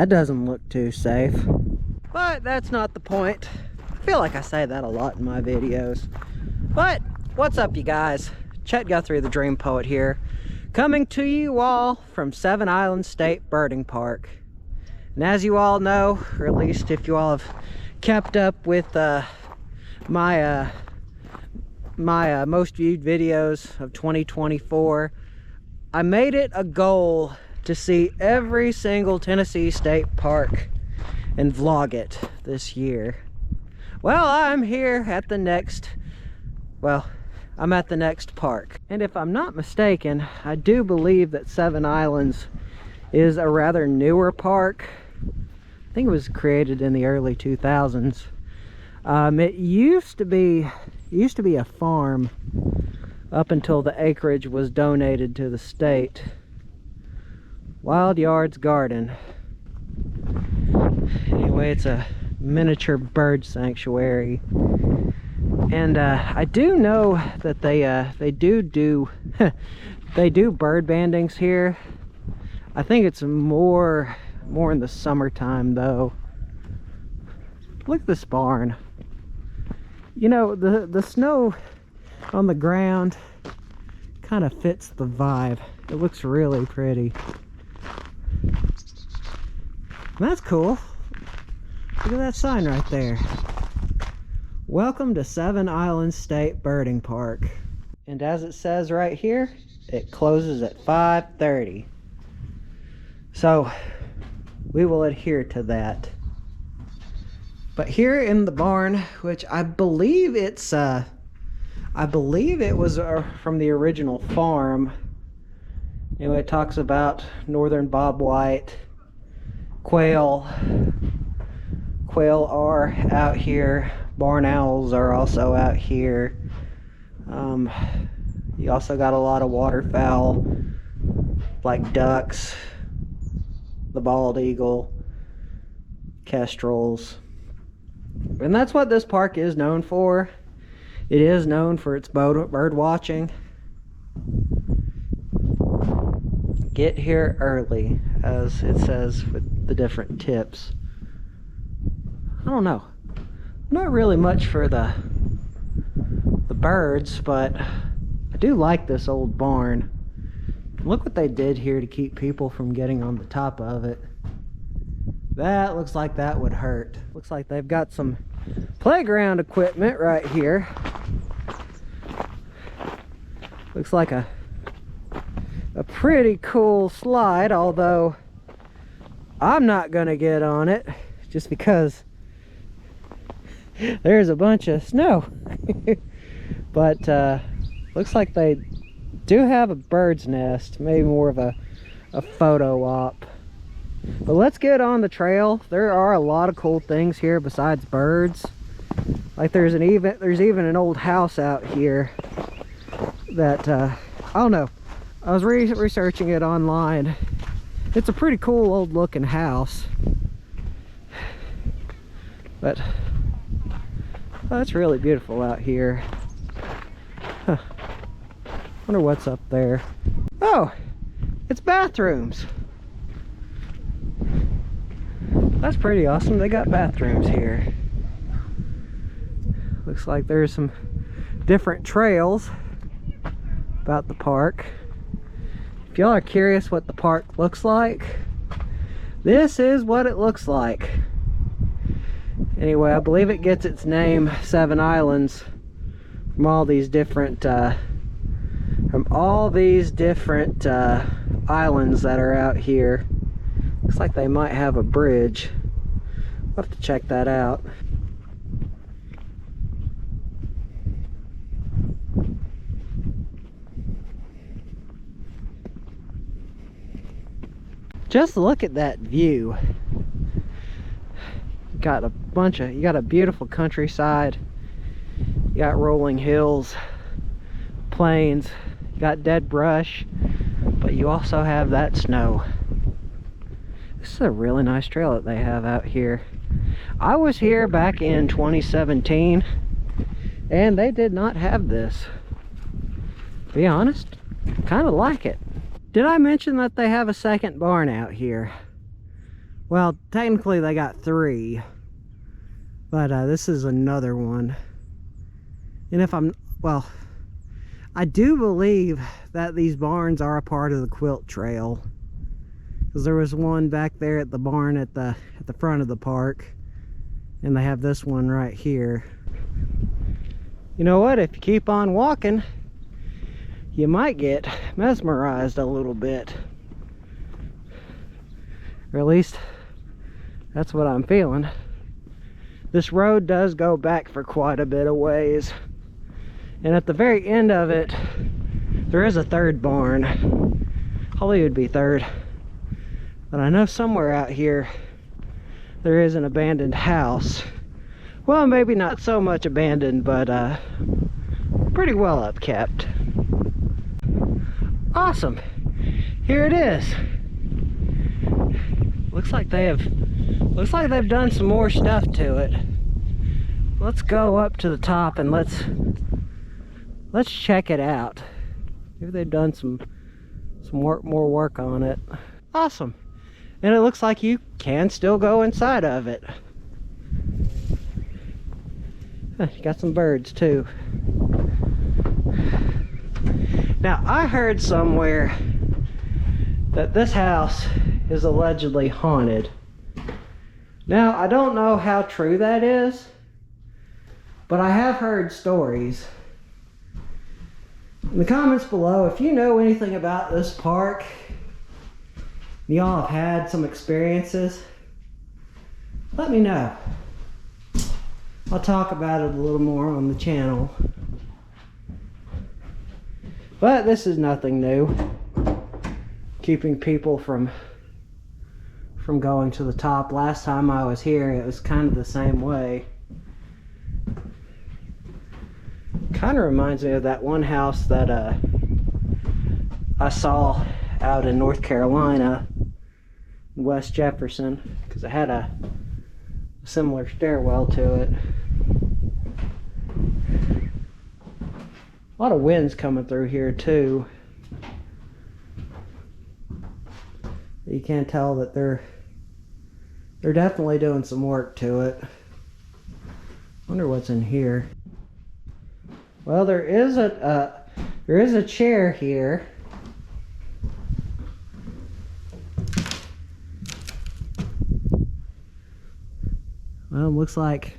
That doesn't look too safe. But that's not the point. I feel like I say that a lot in my videos. But what's up, you guys? Chet-Guthrie, the Dream Poet here, coming to you all from Seven Islands State Birding Park. And as you all know, or at least if you all have kept up with my most viewed videos of 2024, I made it a goal to see every single Tennessee state park and vlog it this year. Well, I'm here at the next, I'm at the next park. And if I'm not mistaken, I do believe that Seven Islands is a rather newer park. I think it was created in the early 2000s. It used to be a farm up until the acreage was donated to the state. Wild Yards Garden. Anyway, it's a miniature bird sanctuary. And I do know that they do they do bird bandings here. I think it's more in the summertime though. Look at this barn. You know, the snow on the ground kind of fits the vibe. It looks really pretty. That's cool. Look at that sign right there. Welcome to Seven Islands State Birding Park. And as it says right here, it closes at 5:30. So we will adhere to that. But here in the barn, which I believe it was from the original farm. Anyway, it talks about northern bobwhite, quail are out here. Barn owls are also out here. You also got a lot of waterfowl like ducks, the bald eagle, kestrels. And that's what this park is known for. It is known for its bird watching. Get here early, as it says with the different tips. I don't know. Not really much for the birds, but I do like this old barn. Look what they did here to keep people from getting on the top of it. That looks like that would hurt. Looks like they've got some playground equipment right here. Looks like a pretty cool slide, although I'm not gonna get on it just because there's a bunch of snow. But looks like they do have a bird's nest, maybe more of a photo op. But let's get on the trail. There are a lot of cool things here besides birds. Like there's even an old house out here that I don't know. I was researching it online. It's a pretty cool old looking house. But it's really beautiful out here. Huh. Wonder what's up there. Oh, it's bathrooms. That's pretty awesome. They got bathrooms here. Looks like there's some different trails about the park. If y'all are curious what the park looks like, this is what it looks like. Anyway, I believe it gets its name, Seven Islands, from all these different islands that are out here. Looks like they might have a bridge. We'll have to check that out. Just look at that view. You got a beautiful countryside. You got rolling hills, plains, you got dead brush, but you also have that snow. This is a really nice trail that they have out here. I was here back in 2017 and they did not have this. To be honest, kind of like it. Did I mention that they have a second barn out here? Well, technically they got 3, but this is another one. And if I'm, well, I do believe that these barns are a part of the quilt trail, because there was one back there at the barn at the front of the park, and they have this one right here. You know what, if you keep on walking, you might get mesmerized a little bit, or at least that's what I'm feeling. This road does go back for quite a bit of ways, and at the very end of it there is a 3rd barn. Probably would be 3rd, but I know somewhere out here there is an abandoned house. Well, maybe not so much abandoned, but pretty well upkept. Awesome, here it is. Looks like they've done some more stuff to it. Let's go up to the top and let's check it out. Maybe they've done some more work on it. Awesome. And it looks like you can still go inside of it. You got some birds too. Now, I heard somewhere that this house is allegedly haunted. Now, I don't know how true that is, but I have heard stories. In the comments below, if you know anything about this park, y'all have had some experiences, let me know. I'll talk about it a little more on the channel. But this is nothing new. Keeping people from going to the top. Last time I was here, it was kind of the same way. Kind of reminds me of that one house that I saw out in North Carolina, West Jefferson, because it had a similar stairwell to it. A lot of winds coming through here too. You can tell that they're definitely doing some work to it. Wonder what's in here. Well, there is a chair here. Well, it looks like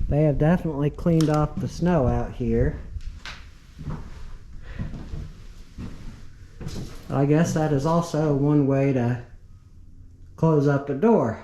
they have definitely cleaned off the snow out here. I guess that is also one way to close up a door.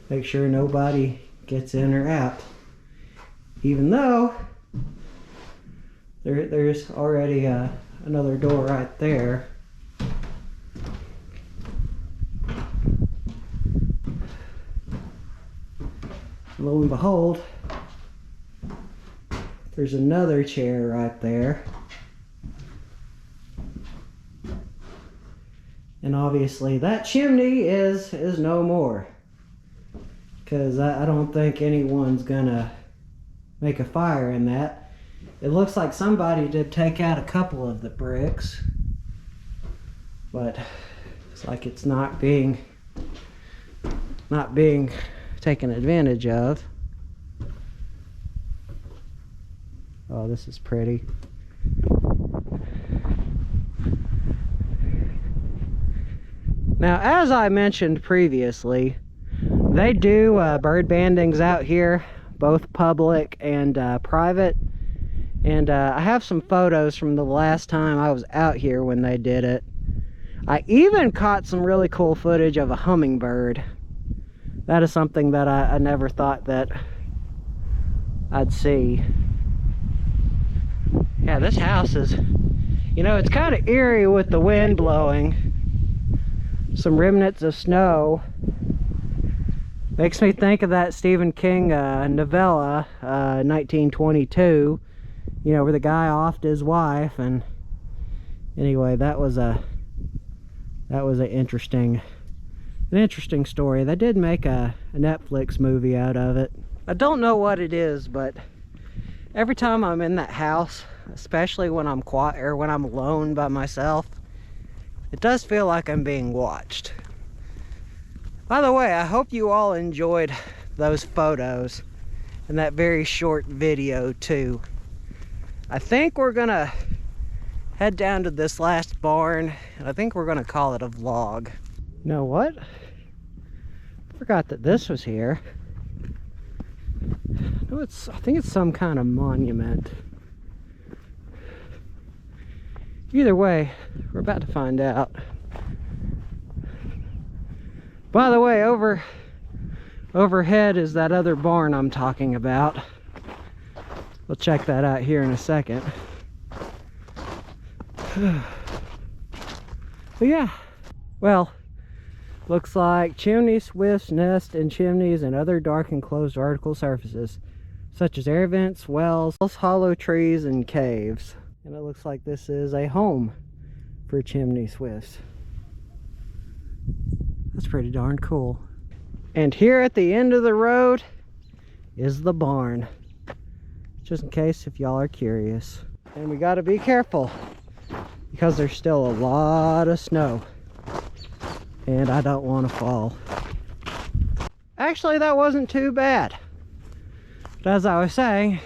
Make sure nobody gets in or out. Even though there's already another door right there. Lo and behold, there's another chair right there. And obviously that chimney is no more, because I don't think anyone's gonna make a fire in that. It looks like somebody did take out a couple of the bricks, but it's like it's not being taken advantage of. Oh, this is pretty. Now, as I mentioned previously, they do bird bandings out here, both public and private. And I have some photos from the last time I was out here when they did it. I even caught some really cool footage of a hummingbird. That is something that I never thought that I'd see. Yeah, this house is, you know, it's kind of eerie with the wind blowing. Some remnants of snow. Makes me think of that Stephen King novella, 1922. You know, where the guy offed his wife. And anyway, that was an interesting story. They did make a Netflix movie out of it. I don't know what it is, but every time I'm in that house, especially when I'm quiet or when I'm alone by myself, it does feel like I'm being watched. By the way, I hope you all enjoyed those photos and that very short video too. I think we're gonna head down to this last barn, and I think we're gonna call it a vlog. You know what? Forgot that this was here. No, I think it's some kind of monument. Either way, we're about to find out. By the way, overhead is that other barn I'm talking about. We'll check that out here in a second. But yeah, well, looks like chimney swifts nest in chimneys and other dark enclosed vertical surfaces, such as air vents, wells, hollow trees, and caves. And it looks like this is a home for chimney swifts. That's pretty darn cool. And here at the end of the road is the barn, just in case if y'all are curious. And we got to be careful because there's still a lot of snow and I don't want to fall. Actually, that wasn't too bad. But as I was saying,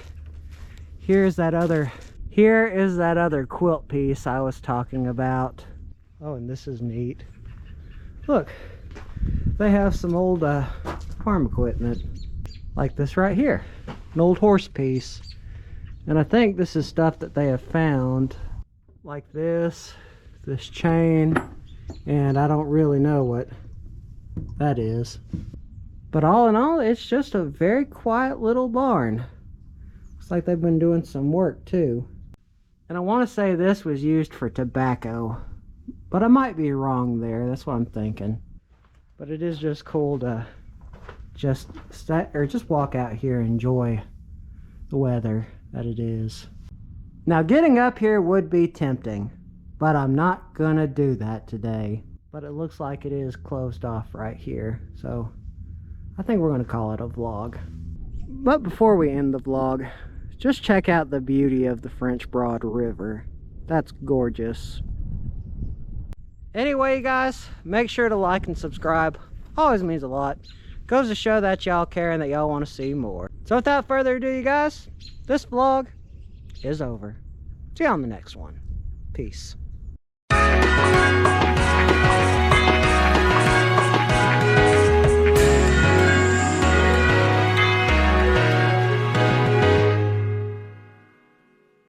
here is that other quilt piece I was talking about. Oh, and this is neat. Look, they have some old farm equipment like this right here, an old horse piece. And I think this is stuff that they have found, like this chain, and I don't really know what that is. But all in all, it's just a very quiet little barn. Looks like they've been doing some work too. And I want to say this was used for tobacco, but I might be wrong there. That's what I'm thinking. But it is just cool to just walk out here and enjoy the weather that it is. Now, getting up here would be tempting, but I'm not gonna do that today. But it looks like it is closed off right here, so I think we're gonna call it a vlog. But before we end the vlog, just check out the beauty of the French Broad River. That's gorgeous. Anyway, guys, make sure to like and subscribe. Always means a lot. Goes to show that y'all care and that y'all want to see more. So without further ado, you guys, this vlog is over. See you on the next one. Peace.